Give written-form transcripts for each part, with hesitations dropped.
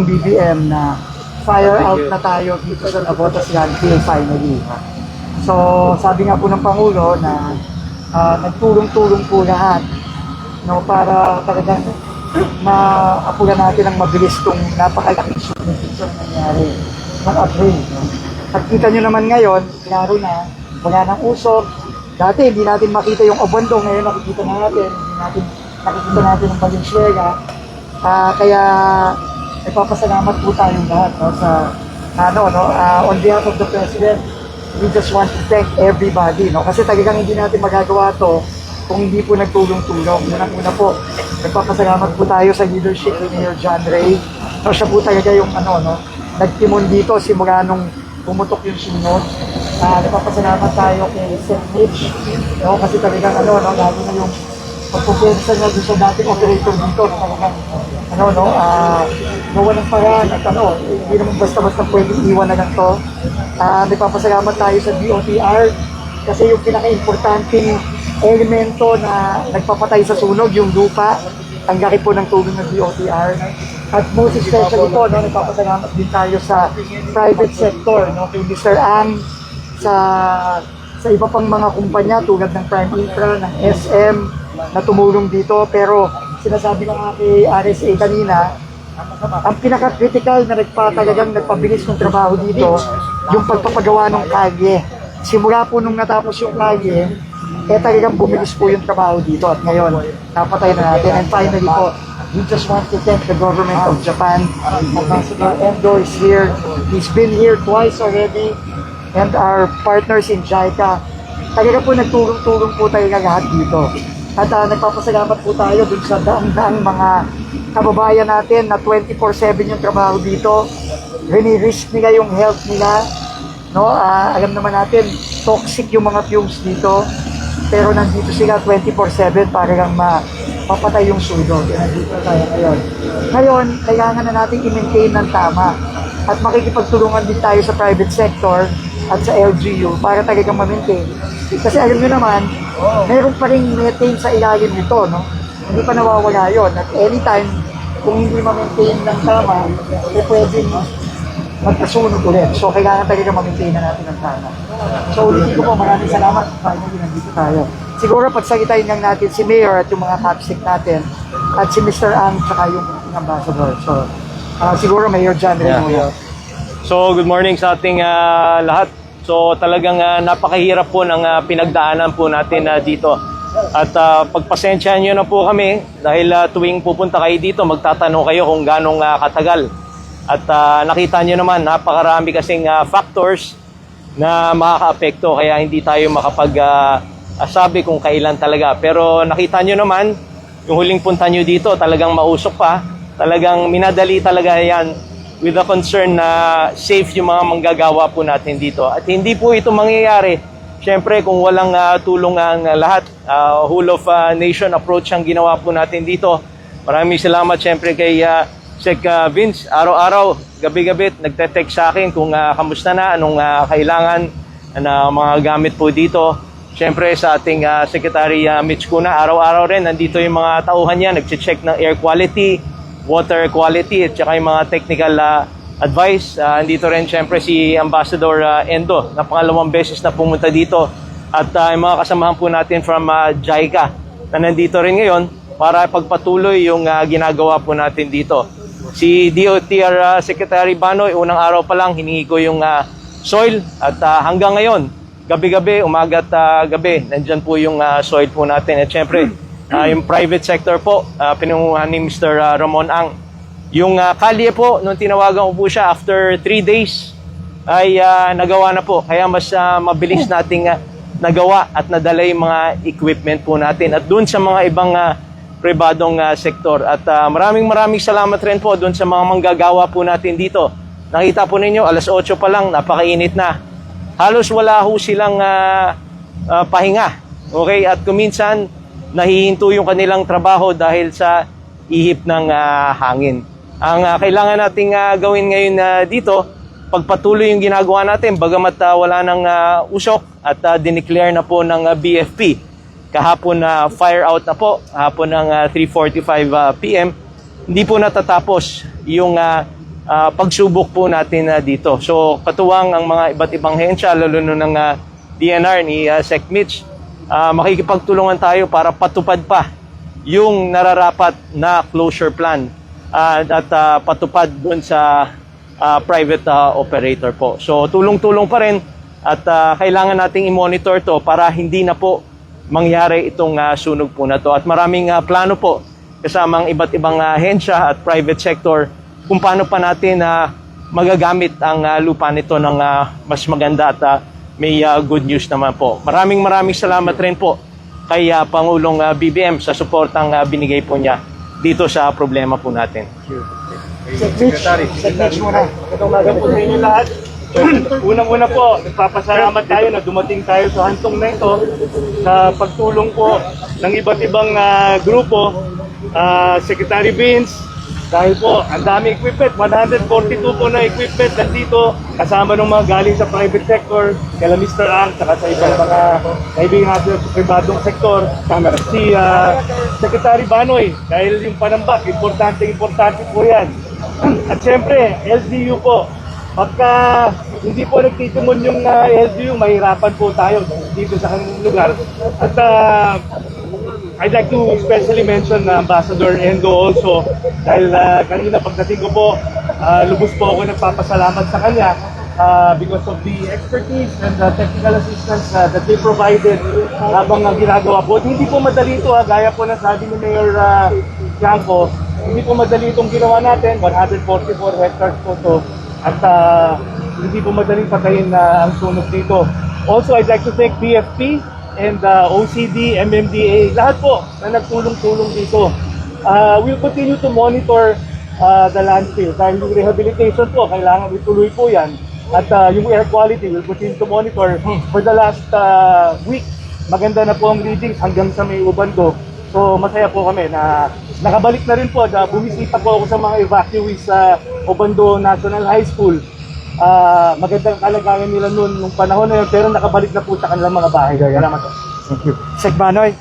BBM na fire out na tayo dito sa Navotas Landfill finally. So sabi nga po ng Pangulo na nagtulong-tulong po lahat, no, para talagang maapulan natin ang mabilis itong napakalaking submission na nangyari noong April. No? At kita nyo naman ngayon, klaro na, wala nang usok. Dati hindi natin makita yung abandon, ngayon nakikita natin, nakikita natin ang Valenzuela. Kaya nagpapasalamat po tayong lahat, no, sa on behalf of the President. We just want to thank everybody, no, kasi talagang hindi natin magagawa to kung hindi po nagtulong-tulong. Unang-una po, nagpapasalamat po tayo sa leadership ni Mayor John Ray. No, siya po talaga yung nagtimon dito simula nung pumutok yung sunod. Nagpapasalamat tayo kay St. Mitch, no, kasi talagang lalo na yung pagpupensa niya doon sa dating operator dito, talagang gawa ng paraan at hindi naman basta-basta pwedeng iwan na lang to. Nagpapasalamat tayo sa DOTR kasi yung pinaka-importanting elemento na nagpapatay sa sunog, yung lupa, ang laki po ng tulong ng DOTR. At most especially po, nagpapasalamat din tayo sa private sector, kay Mr. Ang, sa iba pang mga kumpanya tulad ng Prime Infra, ng SM, na tumulong dito. Pero sinasabi ko nga kay RSA kanina, ang pinaka-critical na talagang nagpabilis ng trabaho dito, yung pagpapagawa ng kalye. Simula po nung natapos yung kalye, talagang bumilis po yung trabaho dito at ngayon, napatay na natin. And finally po, we just want to thank the government of Japan. Ambassador Endo is here. He's been here twice already. And our partners in JICA. Talaga po nagtulong-tulong po tayo lahat dito. At nagpapasalamat po tayo dun sa daang mga kababayan natin na 24/7 yung trabaho dito. Rini-risk nila yung health nila. No? Alam naman natin, toxic yung mga fumes dito. Pero nandito sila 24/7 para lang mapatay yung sunog. Nandito tayo ngayon. Ngayon, kailangan na natin i-maintain ng tama. At makikipagtulungan din tayo sa private sector at sa LGU para talagang ma-maintain. Kasi alam nyo naman, meron pa rin methane sa ilalim nito, no? Hindi pa nawawala yon. At anytime, kung hindi ma-maintain ng tama, pwedeng magkasunog ulit. So, kailangan talaga ma-maintain na natin ng tama. So, ulitin ko po, maraming salamat. Finally, nandito tayo. Siguro, pagsalitain lang natin si Mayor at yung mga capsic natin at si Mr. Ang tsaka yung ambassador. So, siguro, Mayor John Ray muna. So, good morning sa ating lahat. So, talagang napakahirap po ng pinagdaanan po natin dito. At pagpasensyahan nyo na po kami dahil tuwing pupunta kayo dito, magtatanong kayo kung ganong katagal. At nakita nyo naman, napakarami kasing factors na makaka-apekto kaya hindi tayo makapag-sabi kung kailan talaga. Pero nakita nyo naman, yung huling punta nyo dito, talagang mausok pa. Talagang minadali talaga yan with the concern na safe yung mga manggagawa po natin dito. At hindi po ito mangyayari, syempre kung walang tulong ang lahat, whole of nation approach ang ginawa po natin dito. Maraming salamat syempre kay Sec Vince. Araw-araw, gabi-gabi, nagte-text sa akin kung kamusta na, anong kailangan na mga gamit po dito. Syempre sa ating Secretary Mitch Cuna, araw-araw rin, nandito yung mga tauhan niya, nagche-check ng air quality, water quality at saka yung mga technical advice. Andito rin syempre si Ambassador Endo na pangalawang beses na pumunta dito at yung mga kasamahan po natin from JICA na nandito rin ngayon para pagpatuloy yung ginagawa po natin dito. Si DOTR Secretary Banoy, unang araw pa lang hiningi ko yung soil at hanggang ngayon, gabi-gabi, umaga at gabi, nandyan po yung soil po natin at syempre yung private sector po, pinunguhan ni Mr. Ramon Ang. Yung kalye po, nung tinawagan ko po siya, after 3 days, ay nagawa na po. Kaya mas mabilis nating nagawa at nadala yung mga equipment po natin. At doon sa mga ibang pribadong sektor. At maraming salamat rin po doon sa mga manggagawa po natin dito. Nakita po ninyo, alas 8 pa lang, napakainit na. Halos wala ho silang pahinga. Okay? At kuminsan, nahihinto yung kanilang trabaho dahil sa ihip ng hangin. Ang kailangan nating gawin ngayon dito, pagpatuloy yung ginagawa natin, bagamat wala ng usok at dineclare na po ng BFP. Kahapon na fire out na po, hapon ng 3:45 PM. Hindi po natatapos yung pagsubok po natin dito. So katuwang ang mga iba't ibang hensya, lalo na ng DNR ni Sec Mitch, makikipagtulungan tayo para patupad pa yung nararapat na closure plan at patupad doon sa private operator po. So tulong-tulong pa rin at kailangan nating i-monitor to para hindi na po mangyari itong sunog po na to. At maraming plano po kasamang iba't ibang ahensya at private sector kung paano pa natin magagamit ang lupa nito ng mas maganda at may good news naman po. Maraming salamat rin po kay Pangulong BBM sa suportang binigay po niya dito sa problema po natin. Secretary muna. Umaga po sa inyo lahat. Unang-una po, nagpapasalamat tayo na dumating tayo sa hantong na ito sa pagtulong po ng iba't ibang grupo, Secretary Vince, dahil po ang dami equipment, 142 po na equipment nandito, kasama ng mga galing sa private sector, kala Mr. Ang, saka sa ibang mga kaibigan natin sa pribadong sektor, si Secretary Banoy, dahil yung panambak, importante po yan. At syempre, LGU po, pagka hindi po nagtitimon yung LGU, mahirapan po tayo dito sa kanilang lugar. At I'd like to especially mention Ambassador Endo also, dahil kanina pagdating ko po, lubos po ako nagpapasalamat sa kanya because of the expertise and the technical assistance that they provided habang ginagawa po. Hindi po madali ito, gaya po na sabi ni Mayor Bianco, hindi po madali itong ginawa natin, 144 hectares po ito, at hindi po madaling patayin ang sunog dito. Also, I'd like to thank BFP and OCD, MMDA, lahat po na nagtulong-tulong dito. We'll continue to monitor the landfill dahil yung rehabilitation po, kailangan ituloy po yan. At yung air quality, we'll continue to monitor. For the last week, maganda na po ang readings hanggang sa may Ubando. So masaya po kami na nakabalik na rin po. Bumisita po ako sa mga evacuees sa Ubando National High School. Magandang kalagayan nila noon nung panahon na yun, pero nakabalik na po sa kanilang mga bahay. Salamat po. Thank you. Sec Banoy.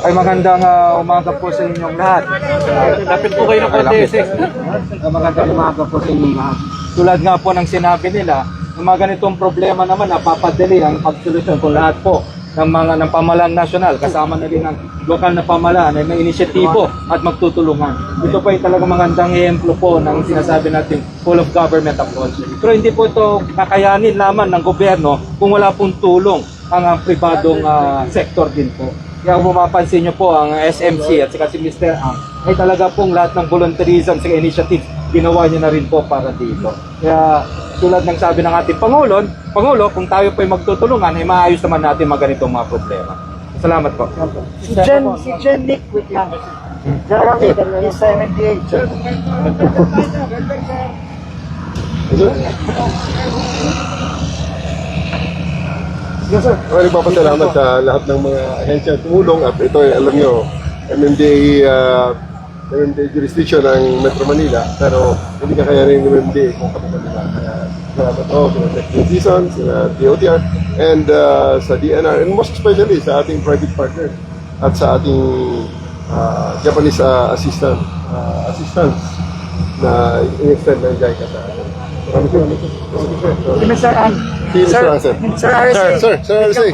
Ay magandang umaga po sa inyong lahat. Lapit po kayo ng konti, Sec. Magandang umaga po sa inyong lahat. Tulad nga po ng sinabi nila, yung mga ganitong problema naman napapadali ang pagsolusyon kung lahat po ng mga ng pamahalaan nasyonal, kasama na rin ang lokal na pamahalaan ay may inisyatibo at magtutulungan. Ito po ay talagang magandang ehemplo po ng sinasabi natin full of government approach. Pero hindi po ito kakayanin naman ng gobyerno kung wala pong tulong ang pribadong sektor din po. Kaya kung mapapansin nyo po ang SMC at saka si Mr. Ang ay talaga pong lahat ng volunteerism sa initiative ginawa niya na rin po para dito. Kaya tulad ng sabi ng ating Pangulo, kung tayo po ay magtutulungan, ay maayos naman natin mga ganitong mga problema. Salamat po. Si Jen Nick, wait lang. Jeremy, he's 78. Yes, sir. Maraming papasalamat sa lahat ng mga ahensya tumulong at ito ay alam nyo, MMDA jurisdiction ng Metro Manila pero hindi ka kaya rin ng MMDA kung kapag nila. Kaya salamat po sa Technical Season, sa DOTR and sa DNR and most especially sa ating private partner at sa ating Japanese assistants na in-extend ng JICA sa atin. Maraming salamat. Mr. Ang. Si Mr. Ang, sir. Sir RSA. Sir RSA.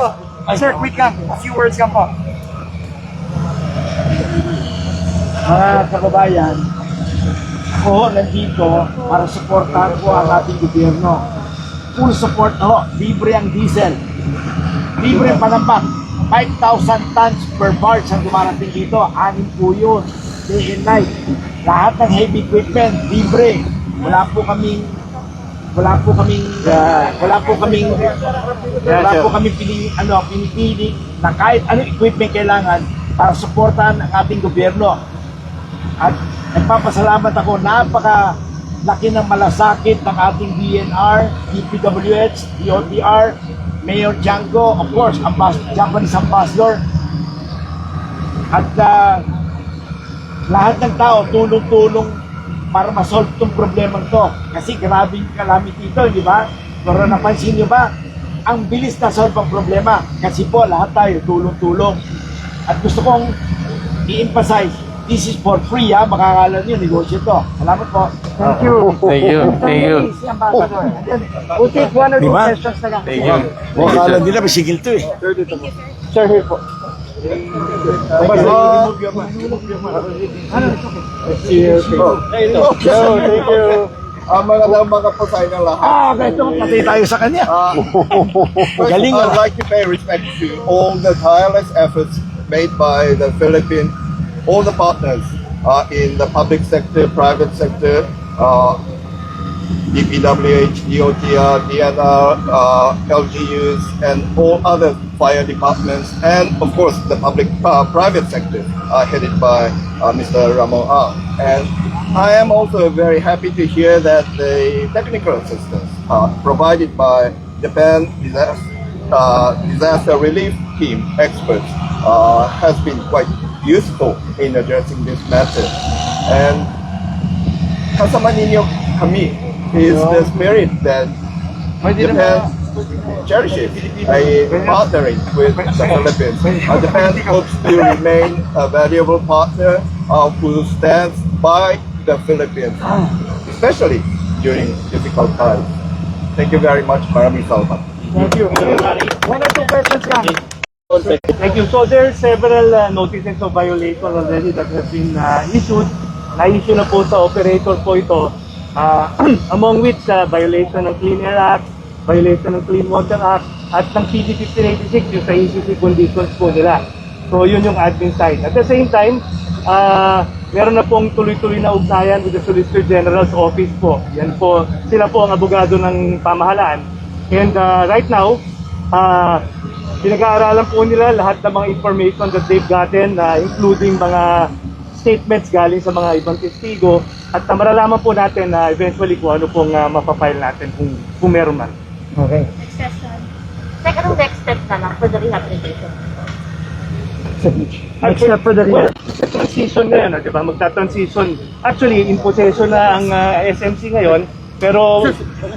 Sir, quick lang. A few words lang po. Mga kababayan, ako nandito para suportahan po ang ating gobyerno. Full support ho, libre ang diesel, libre ang panambak. 5,000 tons per barge ang dumarating dito, 6 po yun, day and night. Lahat ng heavy equipment, libre. Wala po kaming pinipili na kahit anong equipment kailangan para suportahan ang ating gobyerno. At nagpapasalamat ako, napaka-laki ng malasakit ng ating DNR, DPWH, DOTR, Mayor Django, of course, Japanese Ambassador. At lahat ng tao tulong-tulong para ma-solve itong problema ito. Kasi grabe yung calamity ito, di ba? Pero napansin nyo ba? Ang bilis na solve ang problema. Kasi po, lahat tayo tulong-tulong. At gusto kong i-emphasize, This is for free, ha? Makakala nyo, negosyo to. Salamat po. Thank you. Thank you. Thank you. Si Ambassador. And then, we'll take one or two Diba? questions na lang. Thank you. Makakala nila, masigil to eh. Sir, here po. Thank you. Magandang mga po sa inyo lahat. Ganito, patay tayo sa kanya. First, Galing, I'd like to pay respect to all the tireless efforts made by the Philippines, all the partners in the public sector, private sector, DPWH, DOTR, DNR, LGUs, and all other fire departments, and of course the public private sector headed by Mr. Ramon Ang. And I am also very happy to hear that the technical assistance provided by Japan disaster relief team experts has been quite useful in addressing this matter. And kasama ninyo kami is the spirit that Japan cherishes a partnering with the Philippines. Japan hopes to remain a valuable partner who stands by the Philippines, especially during difficult times. Thank you very much. Maraming salamat. Thank you. One or two questions lang. Thank you. So there are several notices of violation already that have been issued. Na-issue na po sa operator po ito. Among which violation ng Clean Air Act, violation ng Clean Water Act, at ng PD 1586 yung sa ECC conditions po nila. So yun yung admin side. At the same time, meron na pong tuloy-tuloy na ugnayan with the Solicitor General's Office po. Yan po, sila po ang abogado ng pamahalaan. And right now, pinag-aaralan po nila lahat ng mga information that they've gotten, including mga statements galing sa mga ibang testigo, at maralaman po natin na eventually kung ano pong mapapile natin kung meron man. Okay. Next question. Like, anong next step na lang for the rehabilitation? Next step for the Well, transition ngayon, di ba? Magta-transition. Actually, in possession na ang SMC ngayon, pero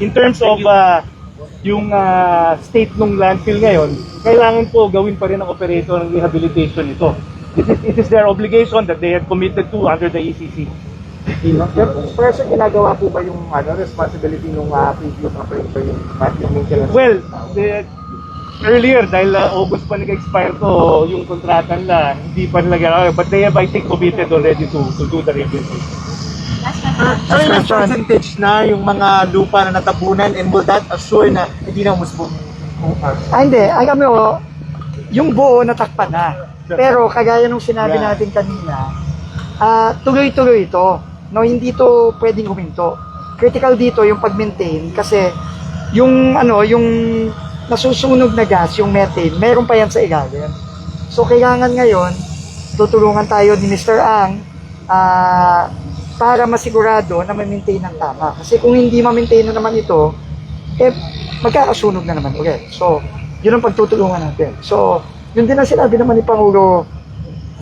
in terms of yung state ng landfill ngayon, kailangan po gawin pa rin ng operator ng rehabilitation ito. It is their obligation that they have committed to under the ECC. Pero sir, ginagawa po ba yung responsibility ng previous operator yung maintenance? Well, earlier, dahil August pa nag-expire to, yung kontrata nila, hindi pa nila gano'n. But they have, I think, committed already to do the rehabilitation. Last question. Percentage na yung mga lupa na natabunan, and will that assure na hindi na umusbong? Hindi. Ay kami yung buo natakpan na. Pero kagaya nung sinabi natin kanina, tuloy-tuloy ito. No, hindi to pwedeng huminto. Critical dito yung pag-maintain kasi yung yung nasusunog na gas, yung methane, meron pa yan sa ilalim. So kailangan ngayon tutulungan tayo ni Mr. Ang para masigurado na ma-maintain ng tama. Kasi kung hindi ma-maintain na naman ito, magkakasunog na naman ulit. So, yun ang pagtutulungan natin. So, yun din ang sinabi naman ni Pangulo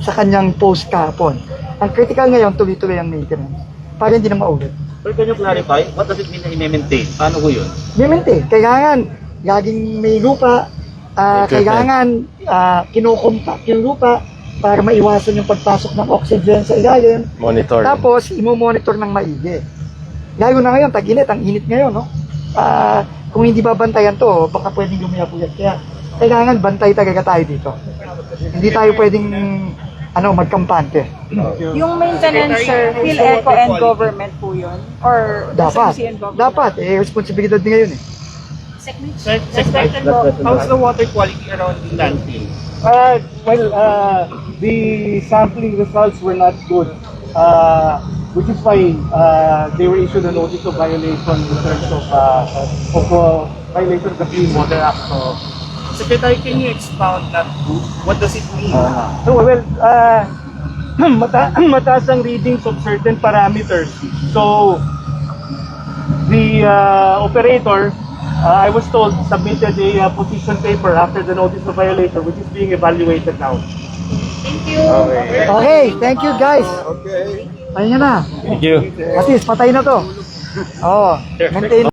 sa kanyang post kahapon. Ang critical ngayon, tuloy-tuloy ang maintenance para hindi na maulit. Pero can you clarify, what does it mean na i-maintain? Paano ko yun? Maintain. Kailangan laging may lupa, kailangan kinukompact yung lupa para maiwasan yung pagpasok ng oxygen sa ilalim. Monitor. Tapos, imo-monitor ng maigi. Lalo na ngayon, tag-init, ang init ngayon, no? Kung hindi babantayan to, baka pwedeng lumiyapuyat. Kaya, kailangan bantay talaga tayo dito. Hindi tayo pwedeng, magkampante. Yung maintenance, sir, PhilEco and government po yun? Or Dapat. SMC and government? Dapat. Responsibilidad din ngayon, eh. How's the water quality around the landfill? The sampling results were not good, which is why they were issued a notice of violation in terms of violation of the Clean Water Act. So, Secretary, can you expound that? What does it mean? mataas ang readings of certain parameters. So, the operator, I was told, submitted a position paper after the notice of violation, which is being evaluated now. Thank you. Okay, thank you, guys. Okay. Ayun na. Thank you. At least, patay na to. Oo. Maintain